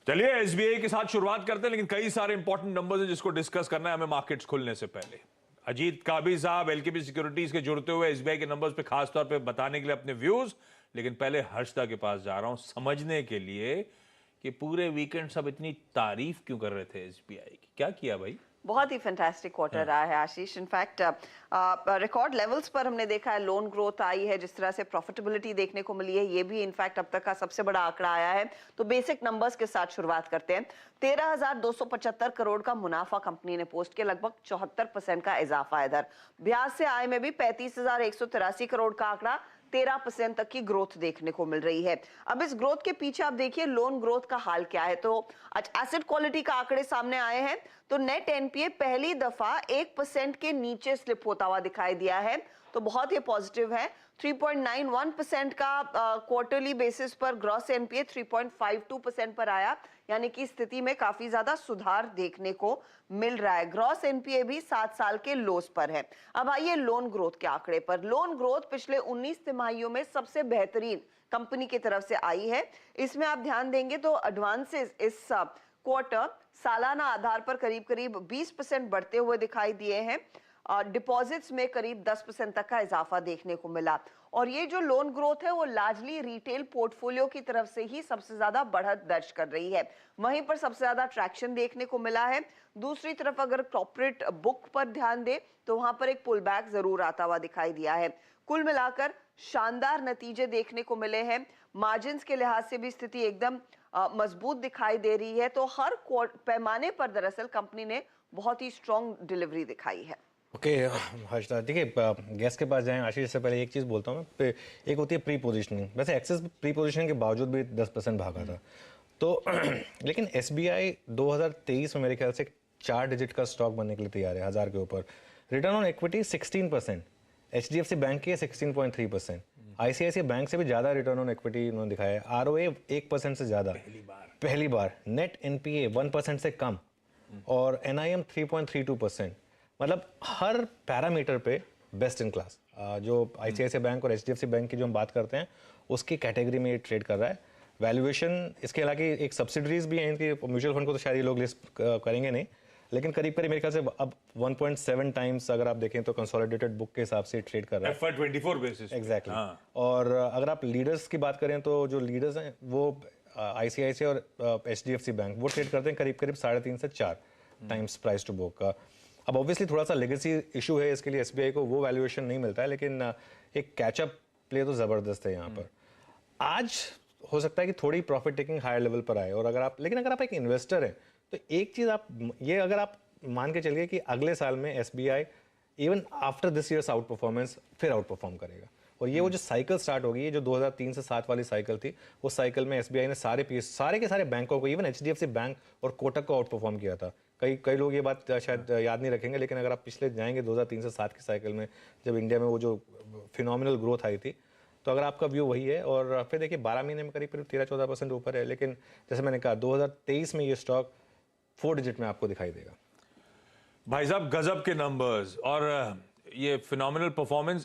चलिए एसबीआई के साथ शुरुआत करते हैं, लेकिन कई सारे इंपॉर्टेंट नंबर्स हैं जिसको डिस्कस करना है हमें मार्केट्स खुलने से पहले। अजीत काबी साहब एलकेपी सिक्योरिटीज के जुड़ते हुए एसबीआई के नंबर्स पे खास तौर पे बताने के लिए अपने व्यूज, लेकिन पहले हर्षदा के पास जा रहा हूं समझने के लिए कि पूरे वीकेंड सब इतनी तारीफ क्यों कर रहे थे एसबीआई की। क्या किया भाई? बहुत ही फैंटास्टिक क्वार्टर रहा है आशीष। इनफैक्ट रिकॉर्ड लेवल्स पर हमने देखा है, लोन ग्रोथ आई है, जिस तरह से प्रॉफिटेबिलिटी देखने को मिली है, ये भी इनफैक्ट अब तक का सबसे बड़ा आंकड़ा आया है। तो बेसिक नंबर्स के साथ शुरुआत करते हैं। 13,275 करोड़ का मुनाफा कंपनी ने पोस्ट किया, लगभग 74% का इजाफा है। इधर ब्याज से आय में भी 35,183 करोड़ का आंकड़ा, 13% तक की ग्रोथ देखने को मिल रही है। अब इस ग्रोथ के पीछे आप देखिए लोन ग्रोथ का हाल क्या है। तो आज एसेट क्वालिटी का आंकड़े सामने आए हैं, तो नेट एनपीए पहली दफा 1% के नीचे स्लिप होता हुआ दिखाई दिया है, तो बहुत ही पॉजिटिव है। 3.91% का क्वार्टरली बेसिस पर ग्रॉस एनपीए 3.52% पर आया, यानी कि स्थिति में काफी ज्यादा सुधार देखने को मिल रहा है। ग्रॉस एनपीए भी 7 साल के लोस पर है। अब आइए लोन ग्रोथ के आंकड़े पर। लोन ग्रोथ पिछले 19 तिमाहियों में सबसे बेहतरीन कंपनी की तरफ से आई है। इसमें आप ध्यान देंगे तो एडवांसेस इस क्वार्टर सालाना आधार पर करीब करीब 20% बढ़ते हुए दिखाई दिए हैं। डिपॉजिट्स में करीब 10% तक का इजाफा देखने को मिला, और ये जो लोन ग्रोथ है वो लार्जली रिटेल पोर्टफोलियो की तरफ से ही सबसे ज्यादा बढ़त दर्ज कर रही है। वहीं पर सबसे ज्यादा ट्रैक्शन देखने को मिला है। दूसरी तरफ अगर कॉर्पोरेट बुक पर ध्यान दे तो वहां पर एक पुल बैक जरूर आता हुआ दिखाई दिया है। कुल मिलाकर शानदार नतीजे देखने को मिले हैं। मार्जिन के लिहाज से भी स्थिति एकदम मजबूत दिखाई दे रही है। तो हर पैमाने पर दरअसल कंपनी ने बहुत ही स्ट्रॉन्ग डिलीवरी दिखाई है। ओके हर्षदा, देखिए गैस के पास जाएं आशीष से पहले एक चीज़ बोलता हूँ मैं। एक होती है प्री पोजीशनिंग। वैसे एक्सेस प्री पोजीशनिंग के बावजूद भी 10% भागा था तो लेकिन एसबीआई 2023 में मेरे ख्याल से 4 डिजिट का स्टॉक बनने के लिए तैयार है, 1000 के ऊपर। Return on equity 16%, HDFC bank की है 16.3%, आईसीआईसीआई बैंक से भी ज़्यादा रिटर्न ऑन इक्विटी उन्होंने दिखाया है। आरओए 1% से ज़्यादा पहली बार। नेट एनपीए 1% से कम और एनआईएम 3.32%। मतलब हर पैरामीटर पे बेस्ट इन क्लास। जो आईसीआईसीआई बैंक और एचडीएफसी बैंक की जो हम बात करते हैं उसकी कैटेगरी में ये ट्रेड कर रहा है। वैल्यूएशन इसके हालांकि एक सब्सिडरीज भी हैं इनकी, म्यूचुअल फंड को तो शायद ये लोग लिस्ट करेंगे नहीं, लेकिन करीब करीब मेरे ख्याल से अब 1.7 टाइम्स अगर आप देखें तो कंसोलिडेटेड बुक के हिसाब से ट्रेड कर रहा है FY24 बेसिस। एग्जैक्टली। और अगर आप लीडर्स की बात करें तो जो लीडर्स हैं वो आईसीआईसीआई और एचडीएफसी बैंक वो ट्रेड करते हैं करीब करीब 3.5 से 4 टाइम्स प्राइस टू बुक का। अब ऑब्वियसली थोड़ा सा लेगेसी इशू है, इसके लिए एसबीआई को वो वैल्यूएशन नहीं मिलता है, लेकिन एक कैचअप प्ले तो ज़बरदस्त है यहाँ पर। आज हो सकता है कि थोड़ी प्रॉफिट टेकिंग हायर लेवल पर आए, और अगर आप एक इन्वेस्टर हैं तो एक चीज़ आप ये अगर आप मान के चलिए कि अगले साल में SBI even after this years out performance फिर आउट परफॉर्म करेगा। और ये वो जो साइकिल स्टार्ट होगी, ये जो 2003 से 7 वाली साइकिल थी, उस साइकिल में एसबीआई ने सारे के सारे बैंकों को, इवन एचडीएफसी बैंक और कोटक को आउट परफॉर्म किया था। कई लोग ये बात शायद याद नहीं रखेंगे, लेकिन अगर आप पिछले जाएंगे 2003 से 7 की साइकिल में जब इंडिया में वो जो फिनोमिनल ग्रोथ आई थी, तो अगर आपका व्यू वही है और फिर देखिए 12 महीने में करीब करीब 13-14% ऊपर है। लेकिन जैसे मैंने कहा 2023 में ये स्टॉक 4 डिजिट में आपको दिखाई देगा। भाई साहब गजब के नंबर्स और ये फिनोमिनल परफॉर्मेंस